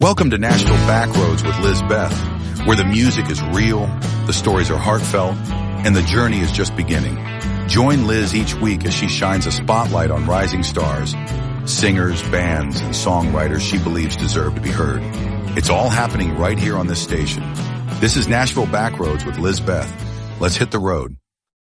Welcome to Nashville Backroads with Liz Beth, where the music is real, the stories are heartfelt, and the journey is just beginning. Join Liz each week as she shines a spotlight on rising stars, singers, bands, and songwriters she believes deserve to be heard. It's all happening right here on this station. This is Nashville Backroads with Liz Beth. Let's hit the road.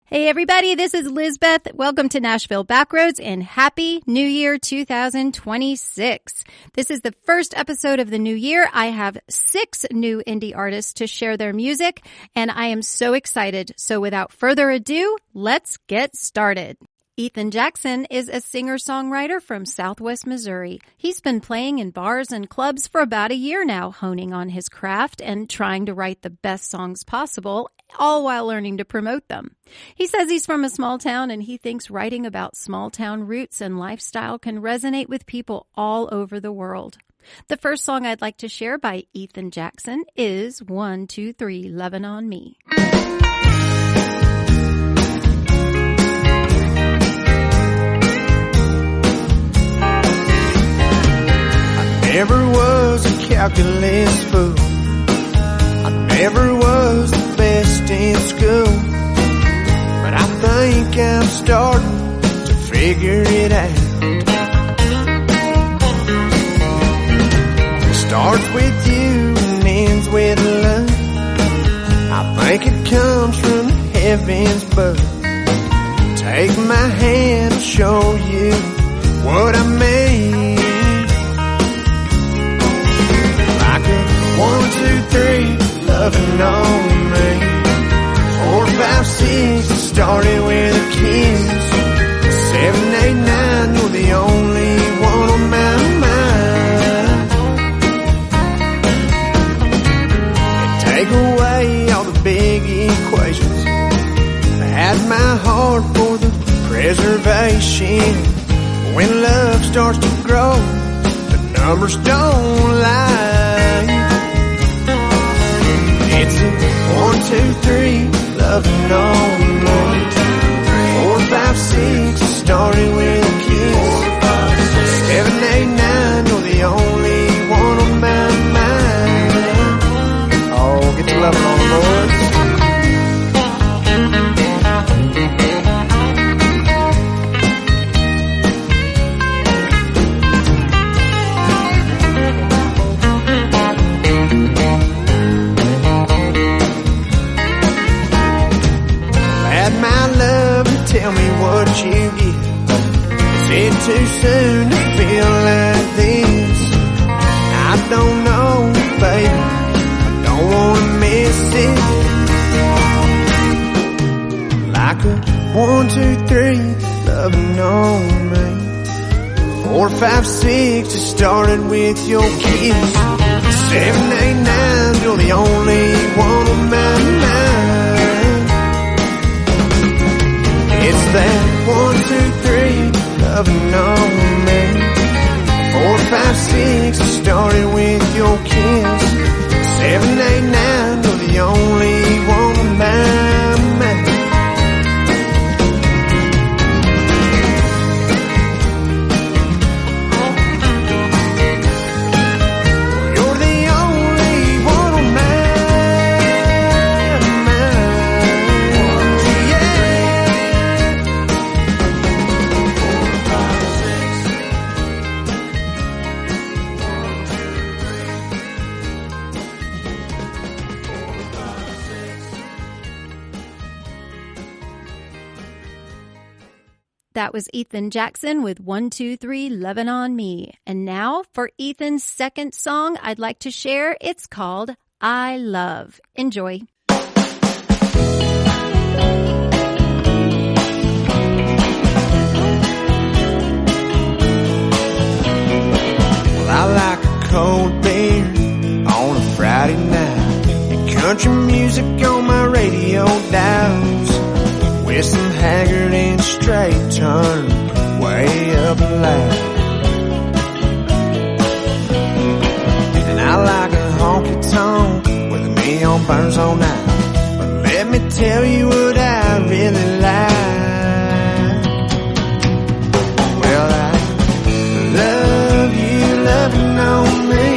Hey everybody, this is Liz Beth. Welcome to Nashville Backroads and Happy New Year 2026. This is the first episode of the new year. I have 6 new indie artists to share their music, and I am so excited. So without further ado, let's get started. Ethan Jackson is a singer-songwriter from Southwest Missouri. He's been playing in bars and clubs for about a year now, honing on his craft and trying to write the best songs possible, all while learning to promote them. He says he's from a small town and he thinks writing about small town roots and lifestyle can resonate with people all over the world. The first song I'd like to share by Ethan Jackson is 1, 2, 3, Lovin' on Me. Never was a calculus fool. I never was the best in school. But I think I'm starting to figure it out. It starts with you and ends with love. I think it comes from the heavens above. Take my hand, I'll show you what I mean. 1, 2, 3, loving on me. 4, 5, 6, it started with a kiss. 7, 8, 9, you're the only one on my mind. And take away all the big equations. I had my heart for the preservation. When love starts to grow, the numbers don't lie. It's a 1, 2, 3, loving on me. 4, 5, 6, it started with a kiss. 7, 8, 9, you're the only one on my mind. Oh, get to loving on the boys. Tell me what you get. Is it too soon to feel like this? I don't know, baby. I don't want to miss it. Like a 1, 2, 3, loving on me. 4, 5, 6, it started with your kiss. 7, 8, 9, you're the only one on my mind. It's that 1, 2, 3, loving on me. 4, 5, 6, it started with your kiss. 7, 8, 9, you're the only one on my mind. You're the only one on my mind. That was Ethan Jackson with 1, 2, 3, Lovin' on Me. And now for Ethan's second song I'd like to share. It's called I Love. Enjoy. Well, I like a cold beer on a Friday night and country music on my radio dials. With some Haggard and straight turn way up loud. And I like a honky-tonk where the neon burns all night. But let me tell you what I really like. Well, I love you loving on me.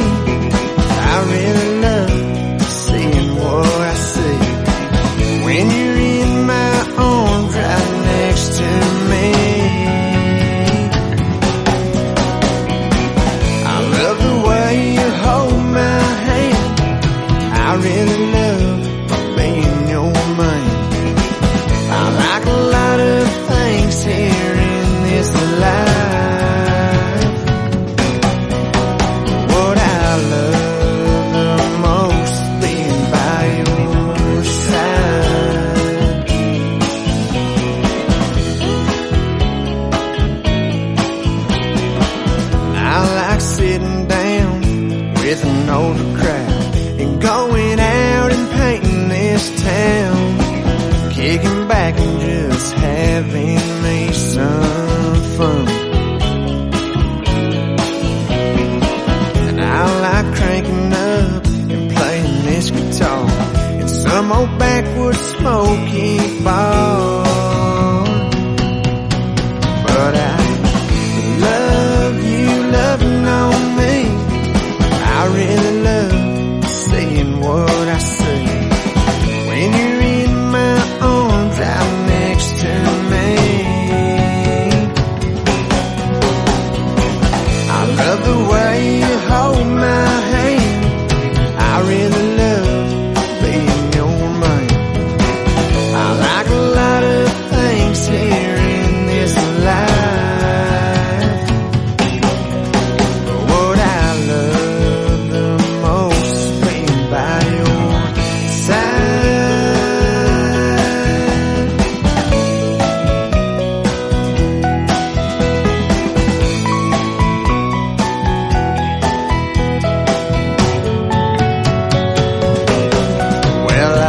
with an older crowd and going out and painting this town, kicking back and just having me some fun. And I like cranking up and playing this guitar in some old backwoods smoky bar. But I love you loving on me. I really love saying what I say when you're in my arms right next to me. I love the way you hold my hand. I really love being your man. I like a lot of things here in this life. What I love the most is being by your side. Well, I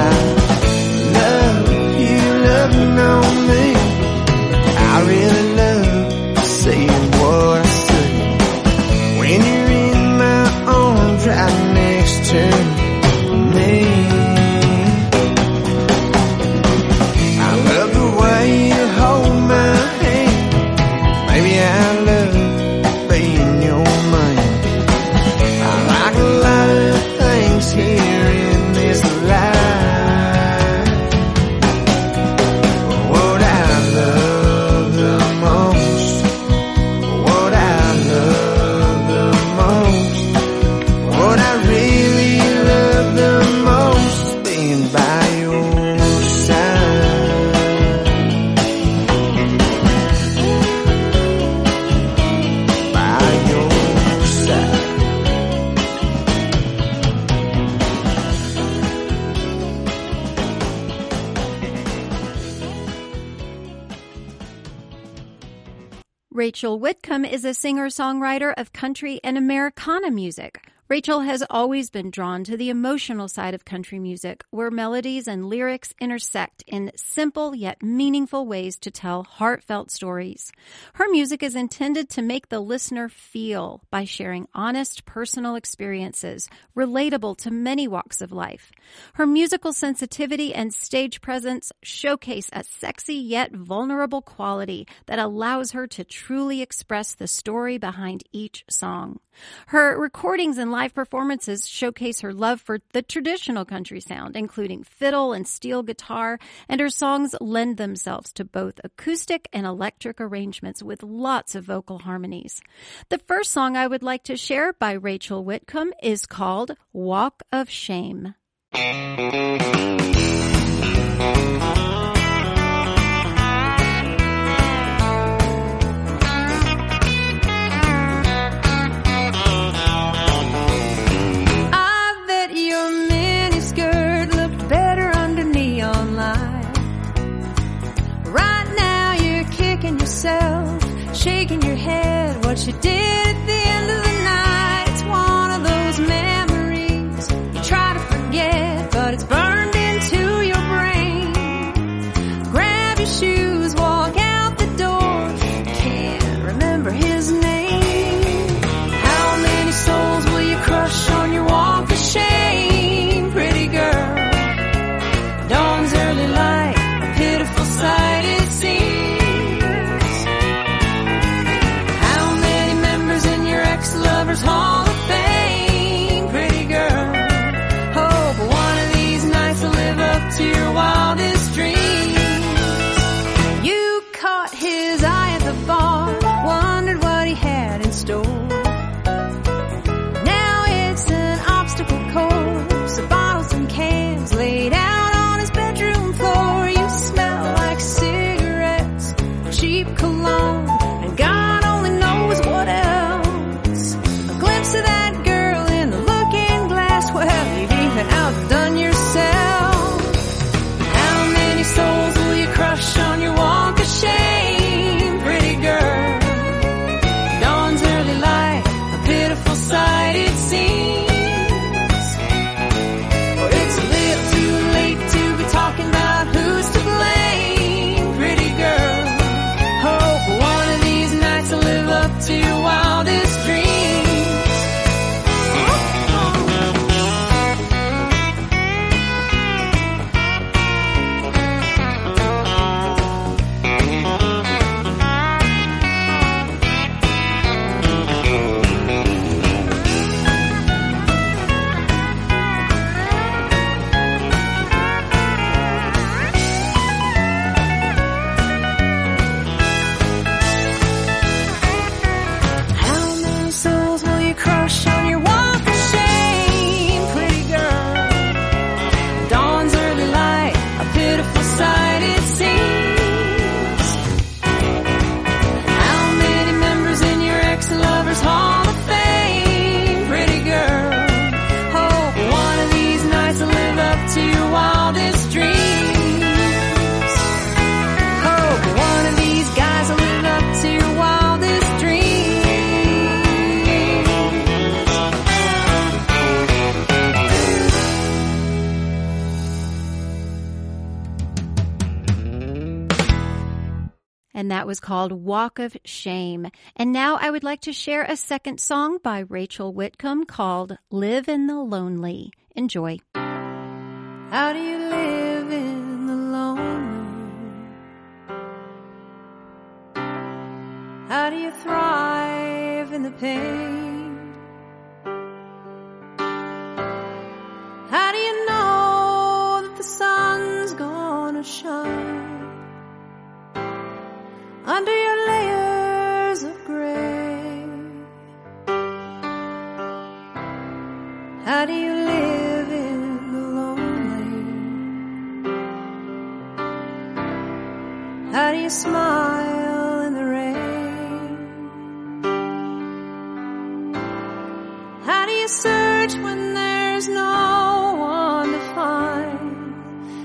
love you loving on me. I really love saying what I say when you're in my arms right next to me. I love the way you hold my hand. Maybe I love being your man. I like a lot of things here in this life. What I love the most, what I love the most, what I really love the most is being by your side. By your side. Rachel Whitcomb is a singer-songwriter of country and Americana music. Rachel has always been drawn to the emotional side of country music, where melodies and lyrics intersect in simple yet meaningful ways to tell heartfelt stories. Her music is intended to make the listener feel by sharing honest personal experiences, relatable to many walks of life. Her musical sensitivity and stage presence showcase a sexy yet vulnerable quality that allows her to truly express the story behind each song. Her recordings and live performances showcase her love for the traditional country sound, including fiddle and steel guitar, and her songs lend themselves to both acoustic and electric arrangements with lots of vocal harmonies. The first song I would like to share by Rachel Whitcomb is called Walk of Shame. Shaking your head, what you did at the end of the night. It's one of those memories you try to forget, but it's burned into your brain. Grab your shoes, walk out the door. Can't remember his name. How many souls will you crush on your walk of shame, pretty girl? Dawn's early light, a pitiful sight it seems. Lovers Hall of Fame, pretty girl. Oh, but one of these nights will live up to your wildest dreams. You caught his eye at the bar, wondered what he had in store. Now it's an obstacle course of bottles and cans laid out on his bedroom floor. You smell like cigarettes, cheap cologne, and God only knows what else. To that girl in the looking glass, well, you've even outdone yourself. How many souls will you crush on your walk of shame, pretty girl? Dawn's early light, a pitiful sight it seems. and that was called Walk of Shame. And now I would like to share a second song by Rachel Whitcomb called Live in the Lonely. Enjoy. How do you live in the lonely? How do you thrive in the pain? How do you know that the sun's gonna shine under your layers of gray? How do you live in the lonely? How do you smile in the rain? How do you search when there's no one to find,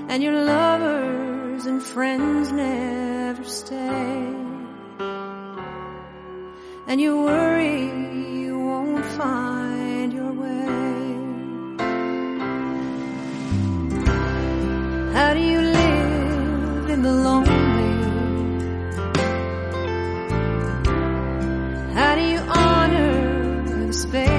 and your lovers and friends never stay, and you worry you won't find your way? How do you live in the lonely? How do you honor the space?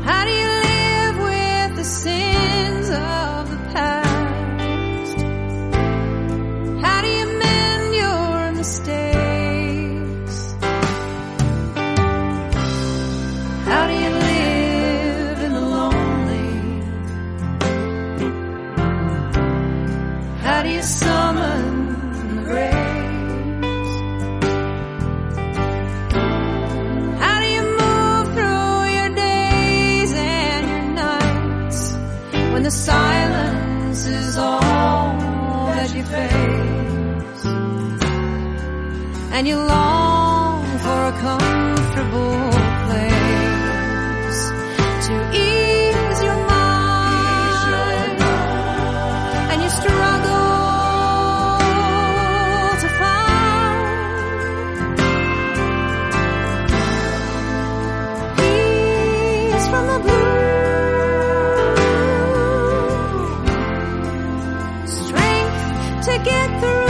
How do you live with the sins of the past? How do you mend your mistakes? How do you live in the lonely? How do you summon the graves? How do you move through your days and your nights when the silence is all that you face, and you long for a comfortable place to ease your mind, and you struggle to find peace from the blue, strength to get through.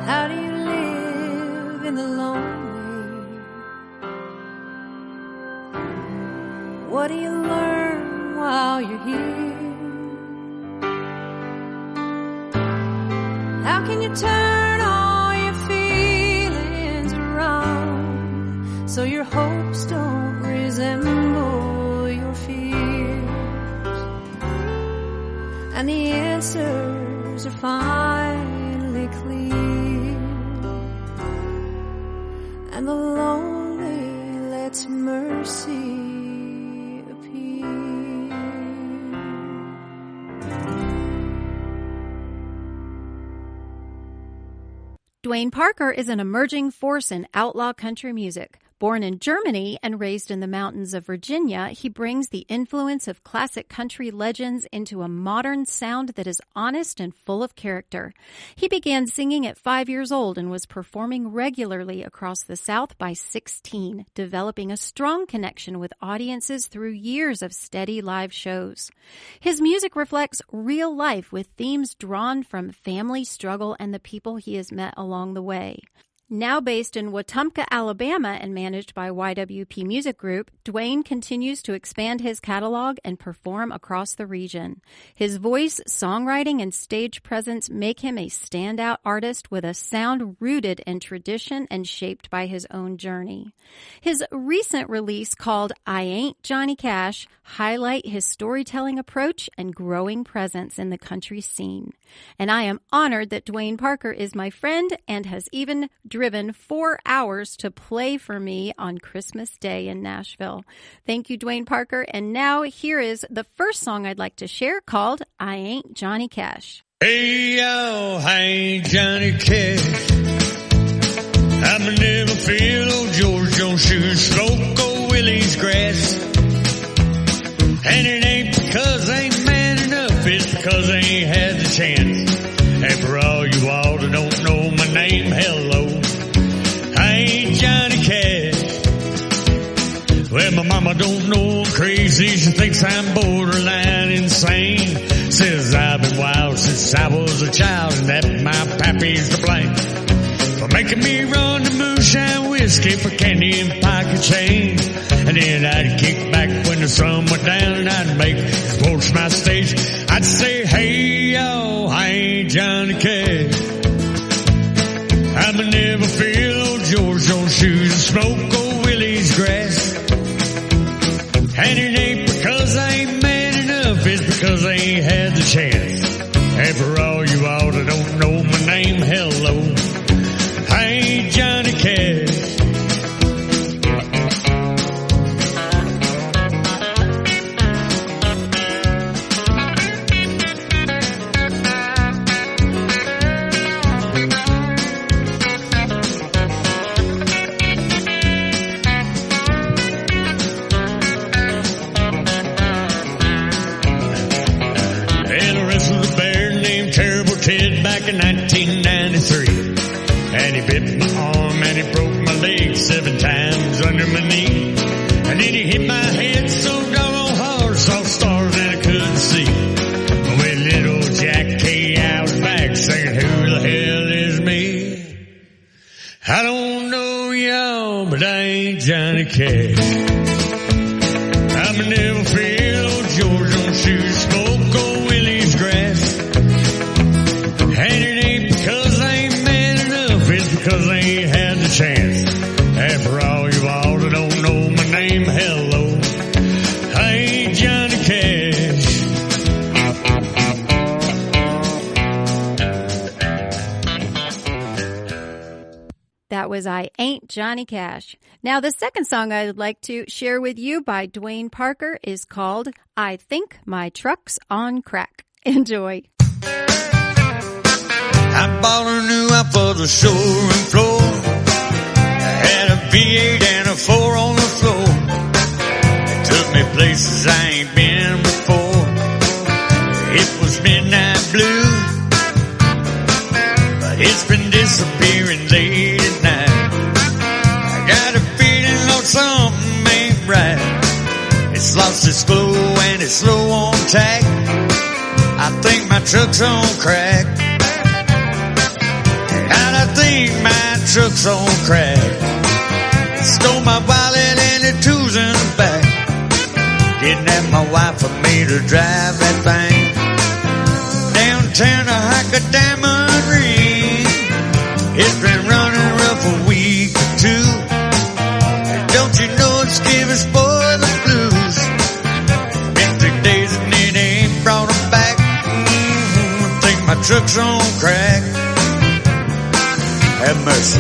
How do you live in the lonely? What do you learn while you're here? How can you turn all your feelings around so your hopes don't resemble your fears, and the answers are finally clear, and the lonely lets mercy appear? Dwayne Parker is an emerging force in outlaw country music. Born in Germany and raised in the mountains of Virginia, he brings the influence of classic country legends into a modern sound that is honest and full of character. He began singing at 5 years old and was performing regularly across the South by 16, developing a strong connection with audiences through years of steady live shows. His music reflects real life with themes drawn from family struggle and the people he has met along the way. Now based in Wetumpka, Alabama, and managed by YWP Music Group, Dwayne continues to expand his catalog and perform across the region. His voice, songwriting, and stage presence make him a standout artist with a sound rooted in tradition and shaped by his own journey. His recent release called I Ain't Johnny Cash highlight his storytelling approach and growing presence in the country scene. And I am honored that Dwayne Parker is my friend and has even driven driven 4 hours to play for me on Christmas Day in Nashville. Thank you, Dwayne Parker. And now here is the first song I'd like to share called I Ain't Johnny Cash. Hey, yo, I ain't Johnny Cash. I'm a never feel old George Jones shoes, smoke old Willie's grass. And it ain't because I ain't man enough, it's because I ain't had the chance. And for all you all that don't know my name, hello, I ain't Johnny Cash. Well, my mama don't know I'm crazy, she thinks I'm borderline insane. Says I've been wild since I was a child, and that my pappy's to blame for making me run the moonshine whiskey for candy and pocket change. And then I'd kick back when the sun went down, and I'd make approach my stage. I'd say, hey, yo, I ain't Johnny Cash. I'm a never feel old George on shoes and smoke old Willie's grass. And it ain't because I ain't man enough, it's because I ain't had the chance. And for all you all that don't know my name, hello, I ain't Johnny Cash. Back in 1993, and he bit my arm and he broke my leg 7 times under my knee, and then he hit my head so doggone hard, saw stars that I couldn't see. With little Jack K out back saying, who the hell is me? I don't know y'all, but I ain't Johnny Cash. I'm a never feel old George on shoes, smoke old Willie's grass. And it ain't because I ain't man enough, it's because I ain't had the chance. And for all you all that don't know my name, hello, I ain't Johnny Cash. That was I Ain't Johnny Cash. Now, the second song I'd like to share with you by Dwayne Parker is called I Think My Truck's on Crack. Enjoy. I bought a new one for the showroom floor. I had a V8 and a 4 on the floor. It took me places I ain't been before. It was midnight blue, but it's been disappearing late at night. I got a feeling like something ain't right. It's lost its glow and it's slow on tack. I think my truck's on crack. I think my truck's on crack. Stole my wallet and the tools in the back. Kidnapped my wife for me to drive that thing. Downtown to hike a diamond ring. It's been running rough a week or 2. And don't you know it's giving spoil the blues. Been 3 days and it ain't brought them back. I think my truck's on crack. Have mercy.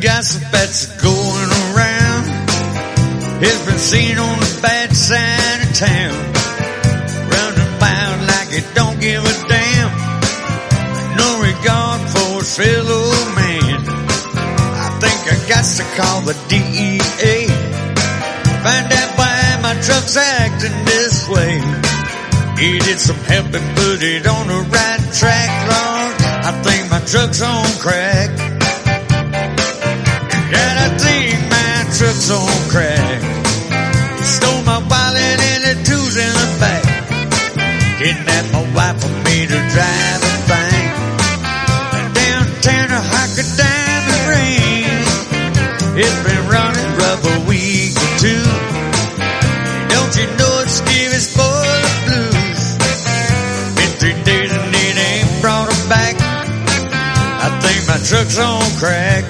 Gossip that's going around. It's been seen on the bad side of town. Running about like it don't give a damn. No regard for his fellow man. I think I got to call the DEA. Find out why my truck's acting this way. Needed some help and put it on the right track, Lord. I think my truck's on crack. God, I think my truck's on crack. Stole my wallet and the tools in the back. Kidnapped my wife for me to drive a thing. Downtown to hike a diamond It's been running rough a week or two. Don't you know it's Stevie's full of blues? Been 3 days and it ain't brought her back. I think my truck's on crack.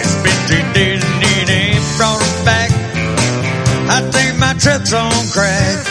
It's been 3 days and it ain't brought her back. I think my truck's on crack.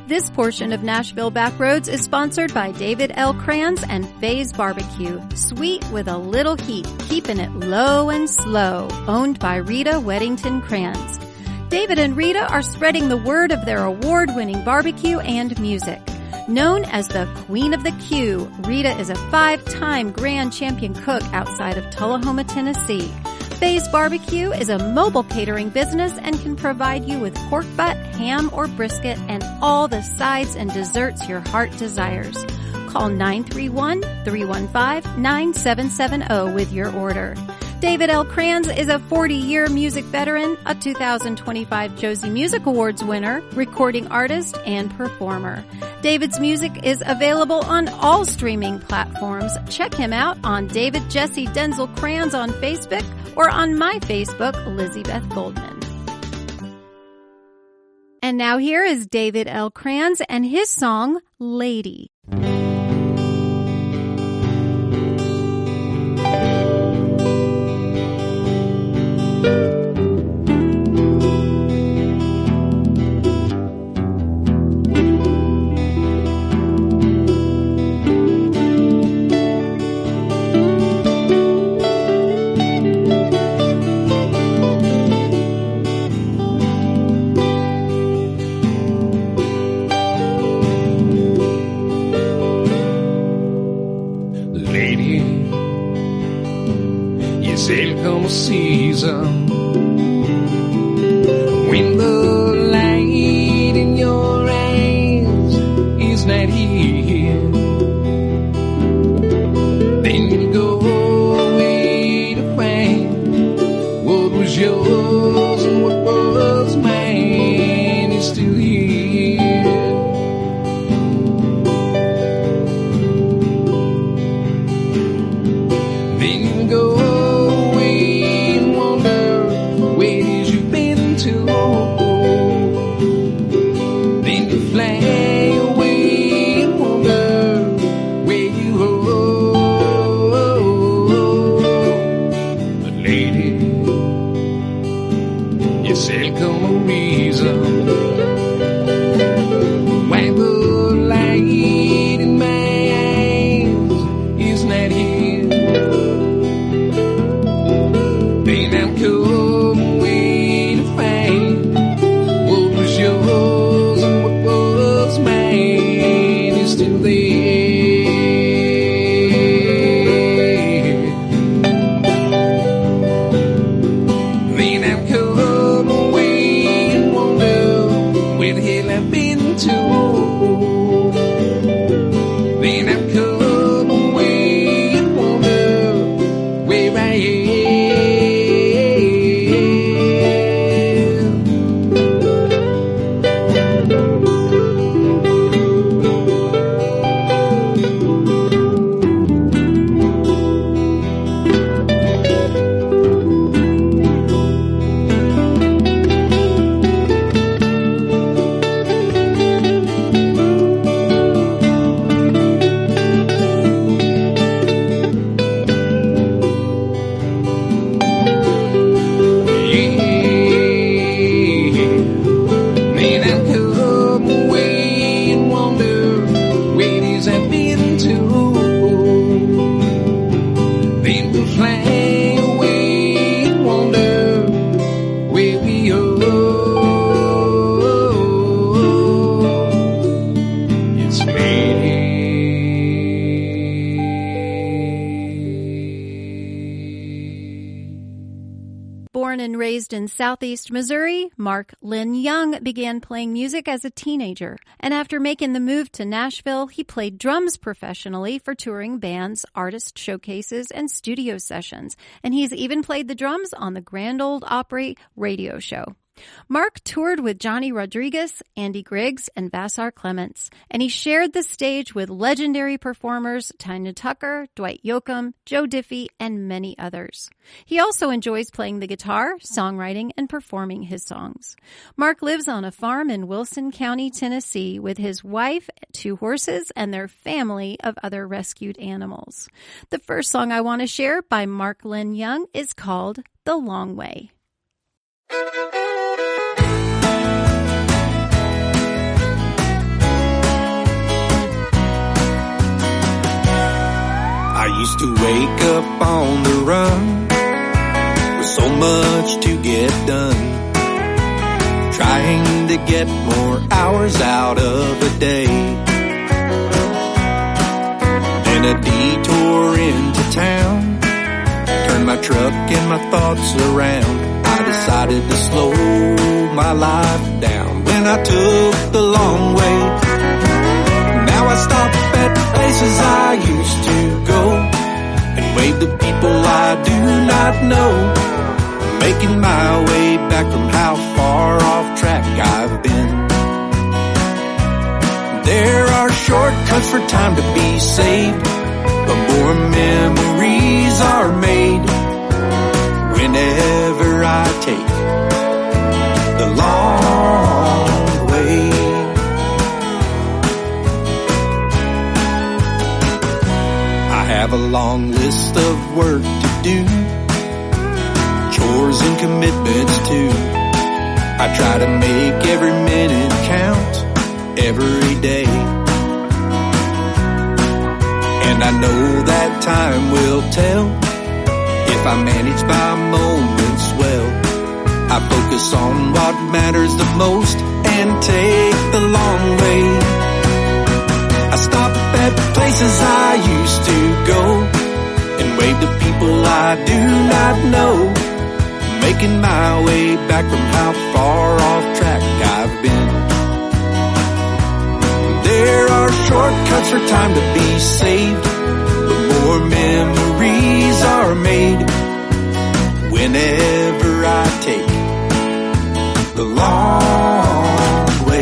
This portion of Nashville Backroads is sponsored by David L. Kranz and Faye's Barbecue. Sweet with a little heat, keeping it low and slow. Owned by Rita Weddington Kranz. David and Rita are spreading the word of their award-winning barbecue and music. Known as the Queen of the Q, Rita is a 5-time grand champion cook outside of Tullahoma, Tennessee. Faye's Barbecue is a mobile catering business and can provide you with pork butt, ham, or brisket, and all the sides and desserts your heart desires. Call 931-315-9770 with your order. David L. Kranz is a 40-year music veteran, a 2025 Josie Music Awards winner, recording artist, and performer. David's music is available on all streaming platforms. Check him out on David Jesse Denzel Kranz on Facebook or on my Facebook, Lizzie Beth Goldman. And now here is David L. Kranz and his song, Lady. Season when the light in your eyes is not here, then you go away to find what was yours and what was mine is still here. Then you go Born and raised in Southeast Missouri, Mark Lynn Young began playing music as a teenager. And after making the move to Nashville, he played drums professionally for touring bands, artist showcases, and studio sessions. And he's even played the drums on the Grand Ole Opry radio show. Mark toured with Johnny Rodriguez, Andy Griggs, and Vassar Clements, and he shared the stage with legendary performers Tina Tucker, Dwight Yoakam, Joe Diffie, and many others. He also enjoys playing the guitar, songwriting, and performing his songs. Mark lives on a farm in Wilson County, Tennessee, with his wife, 2 horses, and their family of other rescued animals. The first song I want to share by Mark Lynn Young is called The Long Way. I used to wake up on the run with so much to get done, trying to get more hours out of a day. Then a detour into town turned my truck and my thoughts around. I decided to slow my life down when I took the long way. Now I stop at places I used to go and wave to people I do not know, making my way back from how far off track I've been. There are shortcuts for time to be saved, but more memories are made whenever I take the long way. I have a long list of work to do, chores and commitments too. I try to make every minute count every day, and I know that time will tell if I manage my moments well. I focus on what matters the most and take the long way. I stop at places I used to go and wave to people I do not know, making my way back from how far off track I've been. There are shortcuts for time to be saved, but more memories are made whenever I take the long way.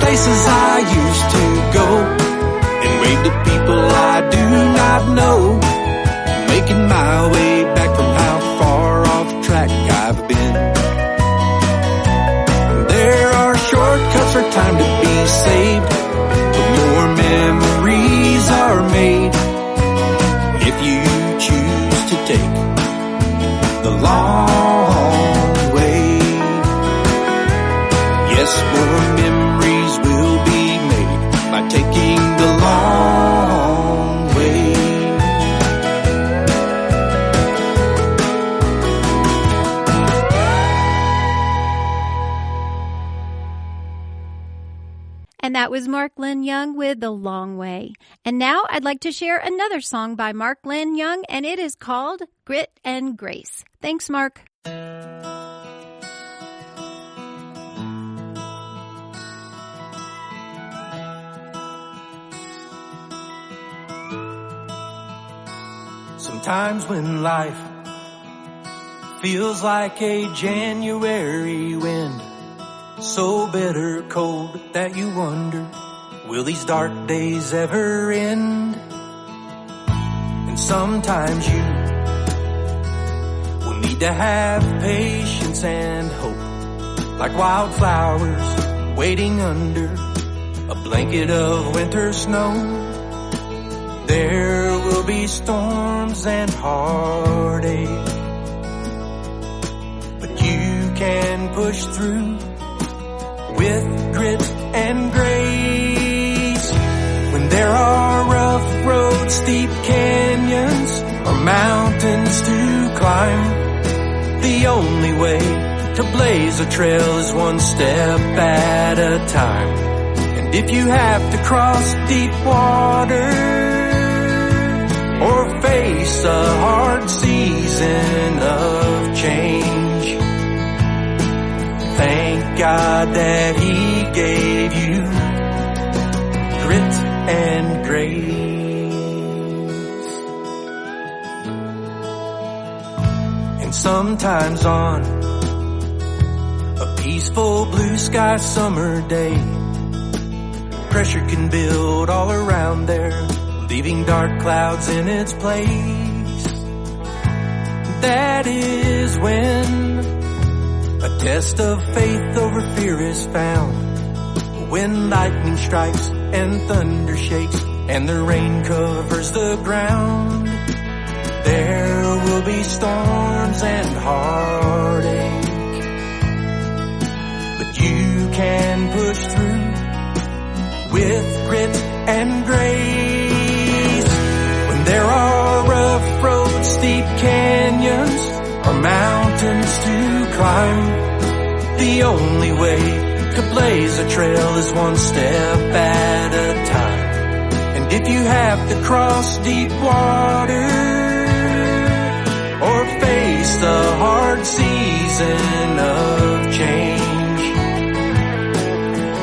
Places I used to go and wave to people I do not know, making my way back from how far off track I've been. There are shortcuts for time to be saved, but more memories are made if you choose to take the long way. Yes, more memories will be made by taking the long way. And that was Mark Lynn Young with The Long Way. And now I'd like to share another song by Mark Lynn Young, and it is called Grit and Grace. Thanks, Mark. Sometimes when life feels like a January wind, so bitter cold that you wonder, will these dark days ever end? And sometimes you will need to have patience and hope, like wildflowers waiting under a blanket of winter snow. There will be storms and heartache, but you can push through with grit and grace. When there are rough roads, steep canyons, or mountains to climb, the only way to blaze a trail is one step at a time. And If you have to cross deep water or face a hard season of change, thank God that He gave you grit and grace. And sometimes on a peaceful blue sky summer day, pressure can build all around there, leaving dark clouds in its place. That is when a test of faith over fear is found. When lightning strikes and thunder shakes and the rain covers the ground, there will be storms and heartache, but you can push through with grit and grace. When there are rough roads, steep canyons, or mountains to climb, the only way to blaze a trail is one step at a time. And if you have to cross deep water or face a hard season of change,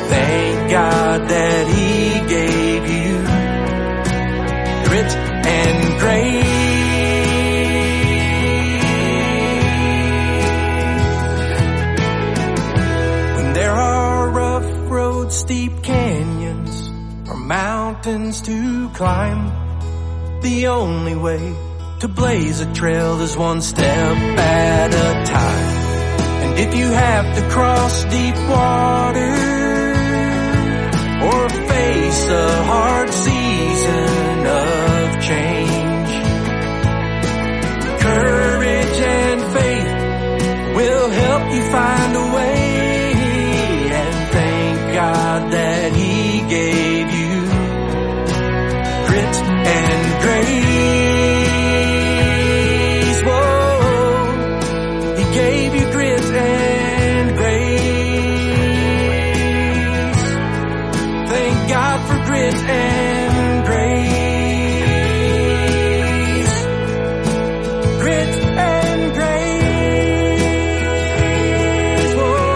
thank God that He gave you grit and grace. When there are rough roads, steep canyons, or mountains to climb, the only way to blaze a trail is one step at a time. And if you have to cross deep water or face a hard season of change, courage and faith will help you find a way. And thank God that He gave you grit and grace. Whoa, He gave you grit and grace. Thank God for grit and grace. Grit and grace. Whoa.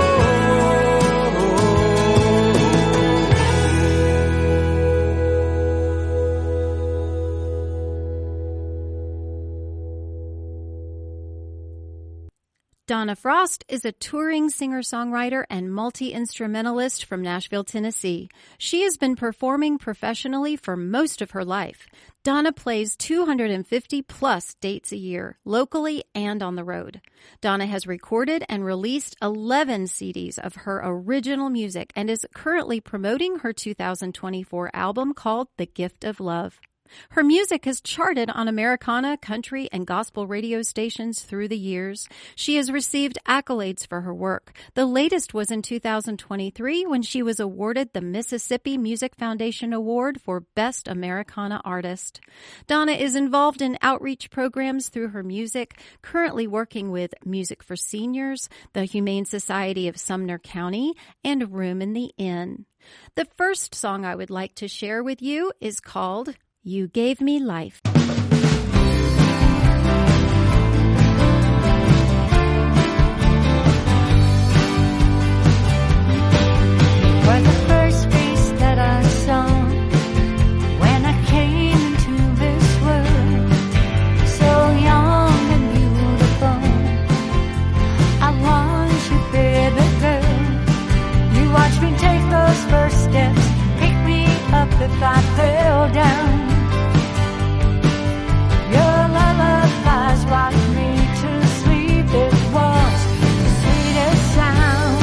Donna Frost is a touring singer-songwriter and multi-instrumentalist from Nashville, Tennessee. She has been performing professionally for most of her life. Donna plays 250-plus dates a year, locally and on the road. Donna has recorded and released 11 CDs of her original music and is currently promoting her 2024 album called The Gift of Love. Her music has charted on Americana, country, and gospel radio stations through the years. She has received accolades for her work. The latest was in 2023 when she was awarded the Mississippi Music Foundation Award for Best Americana Artist. Donna is involved in outreach programs through her music, currently working with Music for Seniors, the Humane Society of Sumner County, and Room in the Inn. The first song I would like to share with you is called You Gave Me Life. For the first face that I saw when I came into this world, so young and beautiful, I want you, baby girl. You watch me take those first steps, pick me up if I fell down. Your lullabies rocked me to sleep. It was the sweetest sound.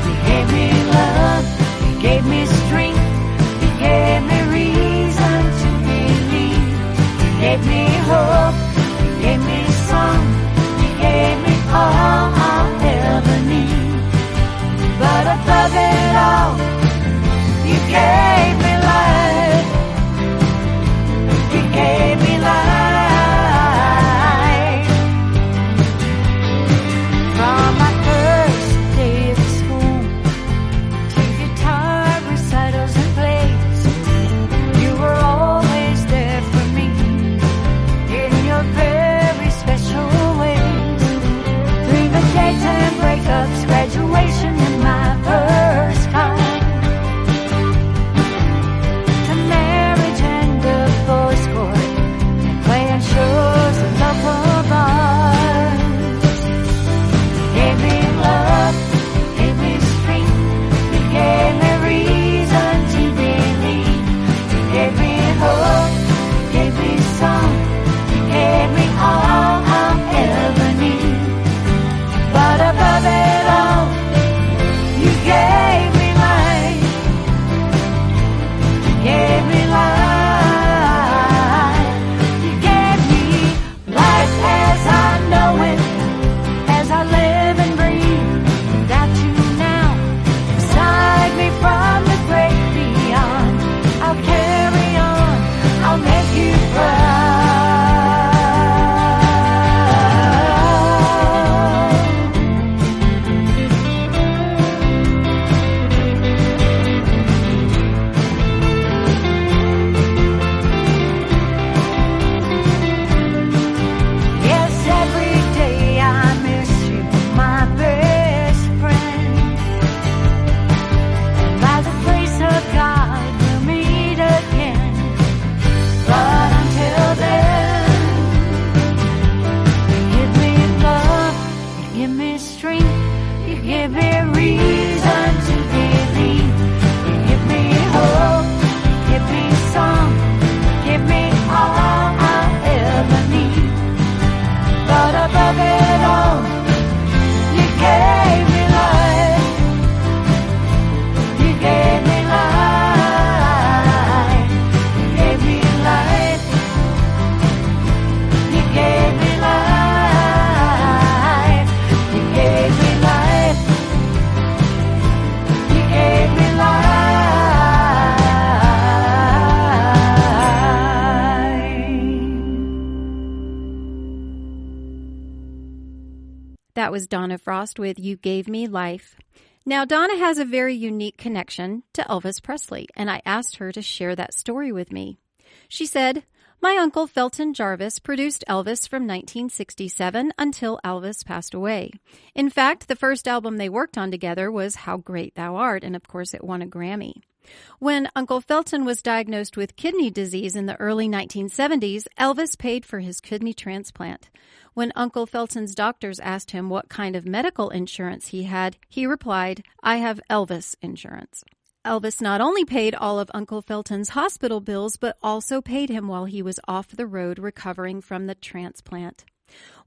You gave me love, you gave me strength, you gave me reason to believe. You gave me hope, you gave me song, you gave me all I'll ever need. But above it all, you gave me life. You gave me life. From my first day of school to your That was Donna Frost with You Gave Me Life. Now, Donna has a very unique connection to Elvis Presley, and I asked her to share that story with me. She said, "My uncle Felton Jarvis produced Elvis from 1967 until Elvis passed away. In fact, the first album they worked on together was How Great Thou Art, and of course it won a Grammy. When Uncle Felton was diagnosed with kidney disease in the early 1970s, Elvis paid for his kidney transplant. When Uncle Felton's doctors asked him what kind of medical insurance he had, he replied, 'I have Elvis insurance.' Elvis not only paid all of Uncle Felton's hospital bills, but also paid him while he was off the road recovering from the transplant."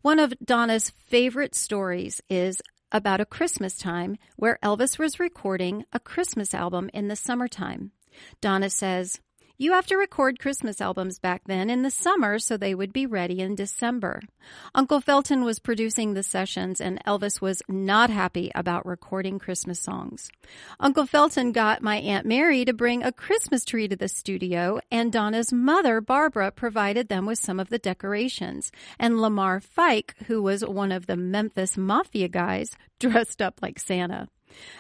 One of Donna's favorite stories is about a Christmas time where Elvis was recording a Christmas album in the summertime. Donna says, "You have to record Christmas albums back then in the summer so they would be ready in December. Uncle Felton was producing the sessions and Elvis was not happy about recording Christmas songs. Uncle Felton got my Aunt Mary to bring a Christmas tree to the studio, and Donna's mother, Barbara, provided them with some of the decorations. And Lamar Fike, who was one of the Memphis Mafia guys, dressed up like Santa.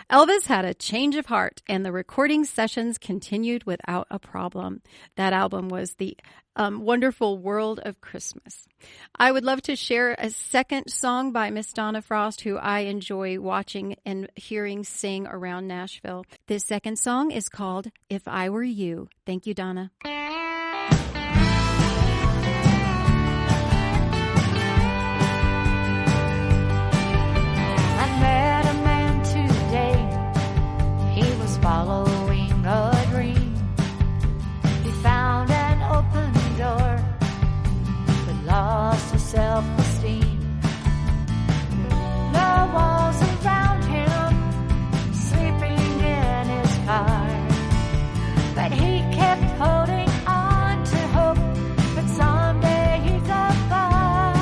Elvis had a change of heart, and the recording sessions continued without a problem. That album was the Wonderful World of Christmas." I would love to share a second song by Miss Donna Frost, who I enjoy watching and hearing sing around Nashville. This second song is called If I Were You. Thank you, Donna. Following a dream, he found an open door, but lost his self-esteem. The walls around him, sleeping in his car, but he kept holding on to hope that someday he'd go far.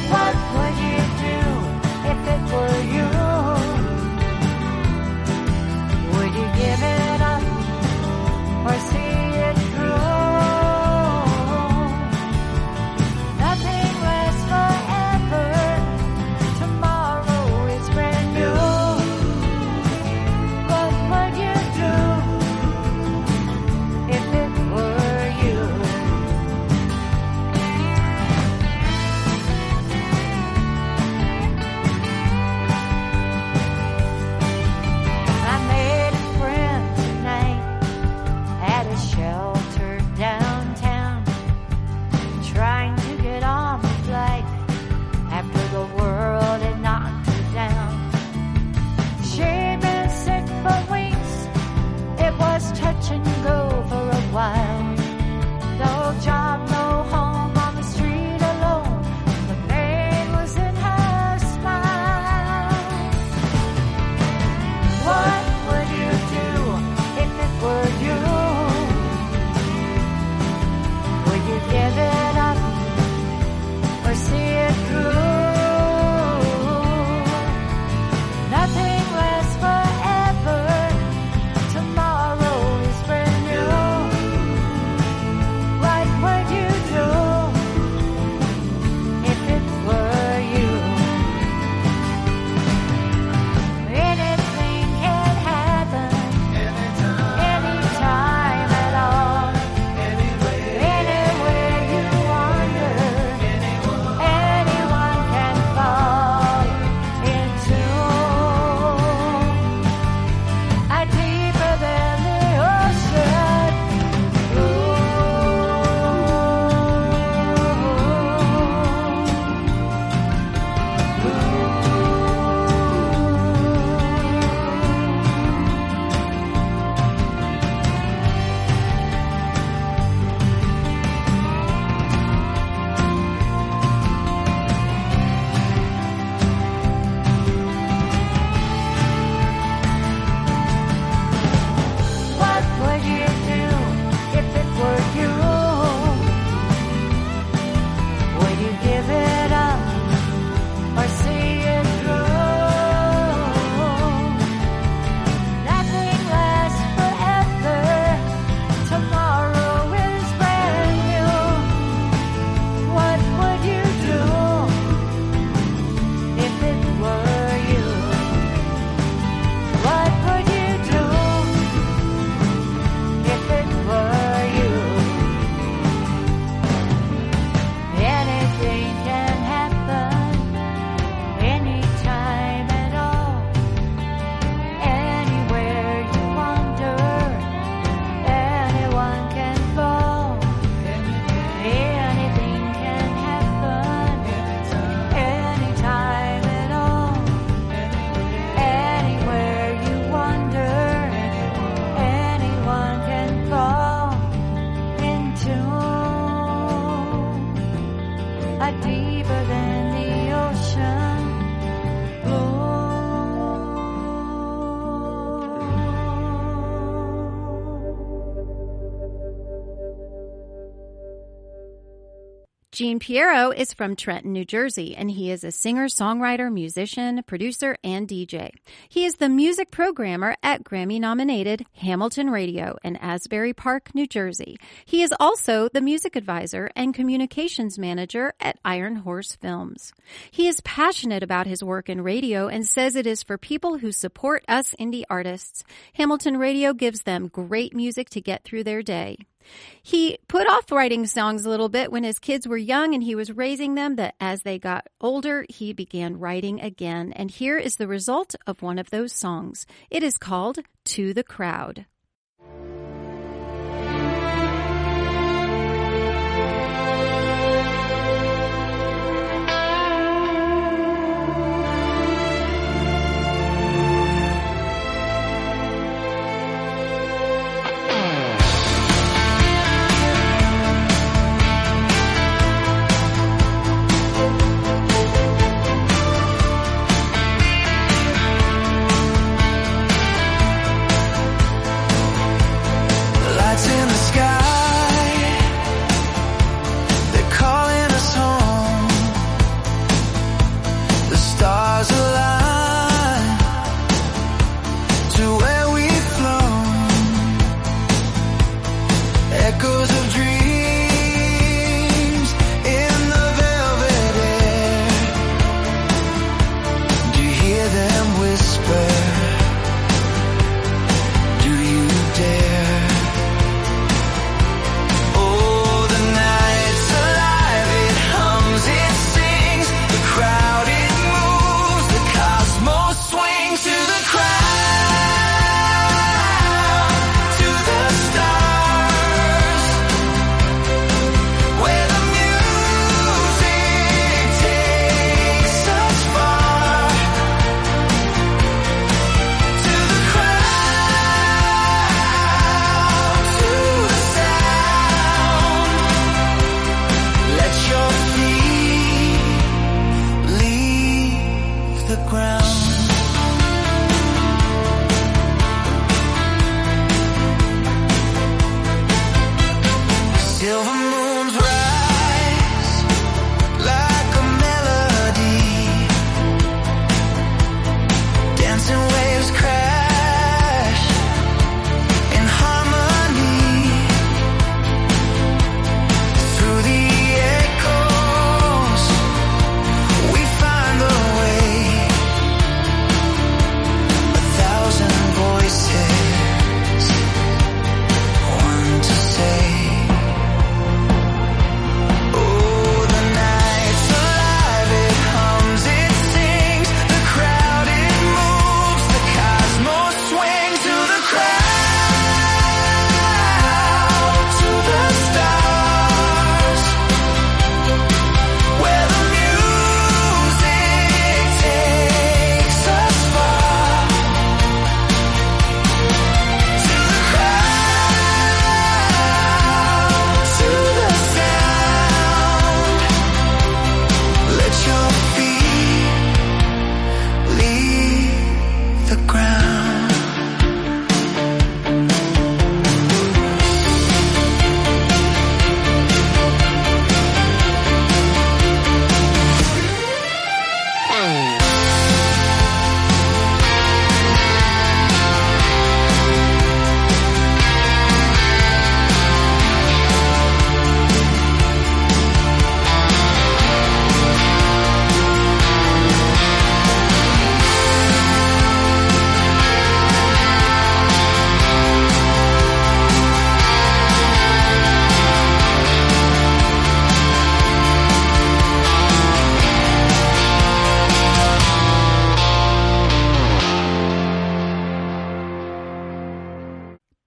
What would you do if it were you? Give it up or see it through. Gene Piero is from Trenton, New Jersey, and he is a singer, songwriter, musician, producer, and DJ. He is the music programmer at Grammy-nominated Hamilton Radio in Asbury Park, New Jersey. He is also the music advisor and communications manager at Iron Horse Films. He is passionate about his work in radio and says it is for people who support us indie artists. Hamilton Radio gives them great music to get through their day. He put off writing songs a little bit when his kids were young and he was raising them, that as they got older, he began writing again. And here is the result of one of those songs. It is called To the Crowd.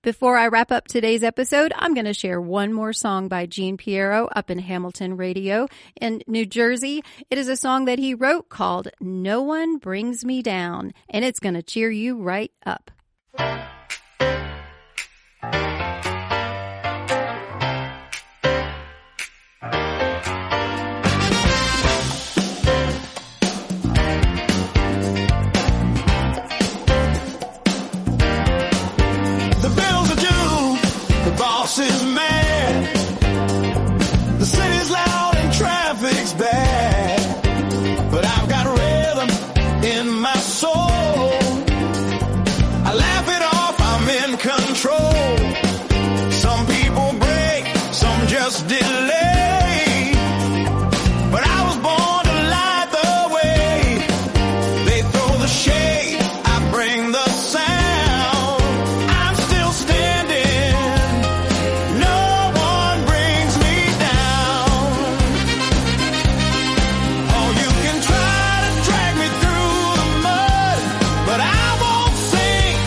Before I wrap up today's episode, I'm going to share one more song by Gene Piero up in Hamilton Radio in New Jersey. It is a song that he wrote called No One Brings Me Down, and it's going to cheer you right up. Is mad. The city's loud and progress delayed. But I was born to light the way. They throw the shade, I bring the sound. I'm still standing, no one brings me down. Oh, you can try to drag me through the mud, but I won't sink,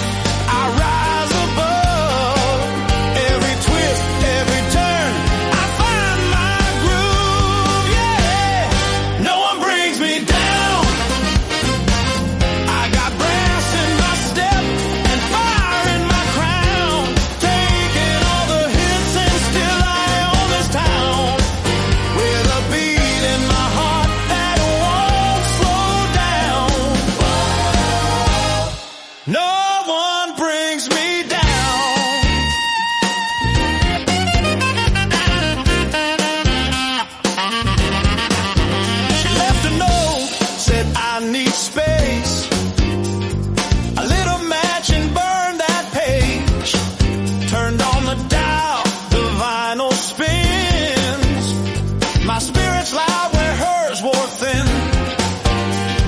I rise above. Every twist, every turn, I find my groove, yeah. No one brings me down. I got brass in my step and fire in my crown. Taking all the hits and still I own this town. With a beat in my heart that won't slow down. No one brings me down. She left a note, said I need space. I lit a match and burned that page. Turned on the dial, the vinyl spins. My spirit's loud where hers wore thin.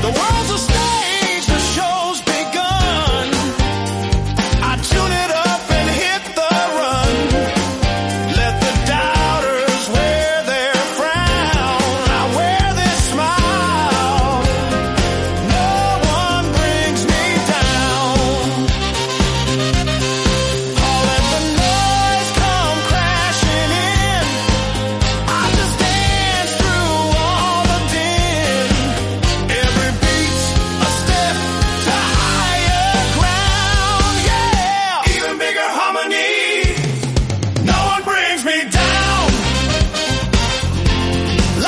The world's a stage, the show's begun. I tune it up and hit the run. Let the doubters wear their frown. I wear this smile. No one brings me down. I'll let the noise come crashing in. I just dance through all the din. Every beat's a step to higher ground, yeah. Even bigger harmony. No one brings me down.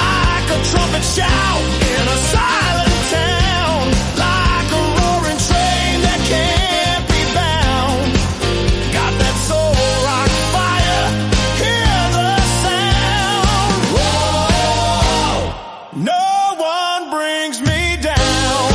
Like a trumpet shout in a silent town. Like a roaring train that can't be bound. Got that soul rock fire. Hear the sound. Whoa. No one brings me down.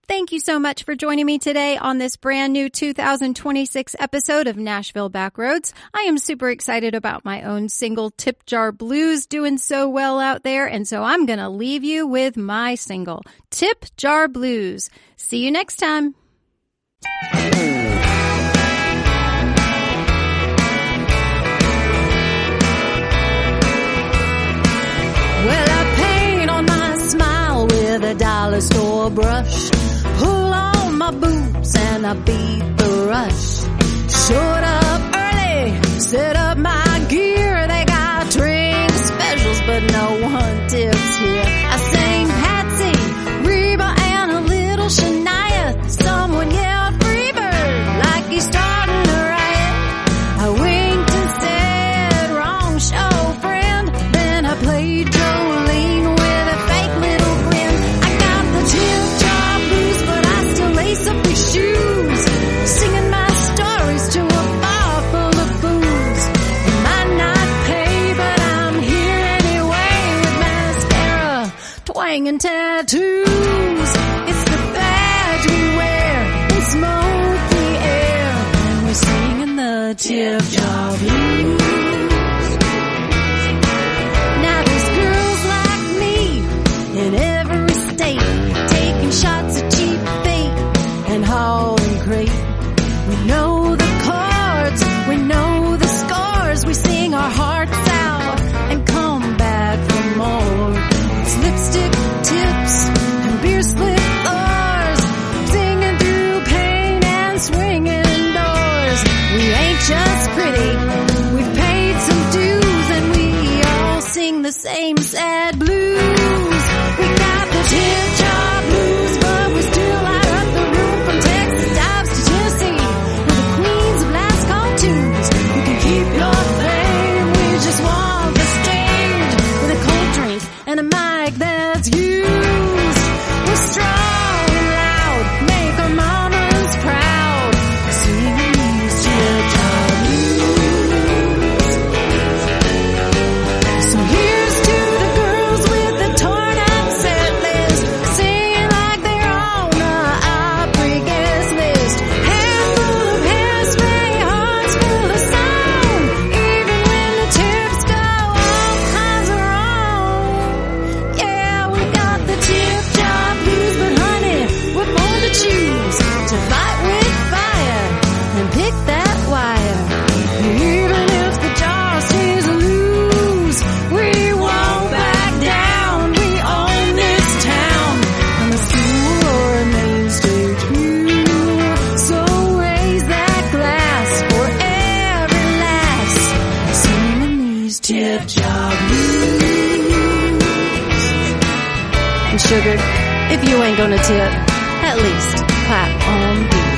Thank you so much for joining me today on this brand new 2026 episode of Nashville Backroads. I am super excited about my own single, Tip Jar Blues, doing so well out there. And so I'm going to leave you with my single, Tip Jar Blues. See you next time. Well, I paint on my smile with a dollar store brush. Pull on my boots and I beat the rush. Showed up early, set up my gear. They got drink specials, but no one tips here. I sang Patsy, Reba, and a little Shania. Someone yelled Freebird like he's starting a riot. I winked and said, wrong show, friend. Then I played Jolene with a fake little grin. I got the tip-top blues, but I still lace up these shoes, singing my stories to a bar full of booze. It might not pay, but I'm here anyway with mascara, twang, and tattoos. It's the badge we wear in smoky air, and we're singing the tip-top blues. Now there's girls like me in every state, taking shots at cheap bait and hauling crate. We know the chords, we know the scores. We sing our hearts out and come back for more. It's lipstick tips and beer slip floors, singing through pain and swinging doors. We ain't just pretty, we've paid some dues, and we all sing the same sad blues. We got the tip-top blues, but we still light up the room from Texas dives to Tennessee. We're the queens of last call tunes. You can keep your fame, we just want the stage with a cold drink and a mic that's used. We're strong and loud, make our mamas proud, singing these tip-top blues. So here's to the girls with the torn up set list, singing like they're on a Opry guest list. Hands full of hairspray, hearts full of song, even when the tips go all kinds of wrong. Yeah, we got the tip-top blues, but honey, we're born to choose, to fight with fire and pick that wire. Even if the jaw stays loose, we won't back down. We own this town, and the school or a main stage view. So raise that glass for every lass, singing these tip-top blues. And sugar, if you ain't gonna tip, at least clap on beat.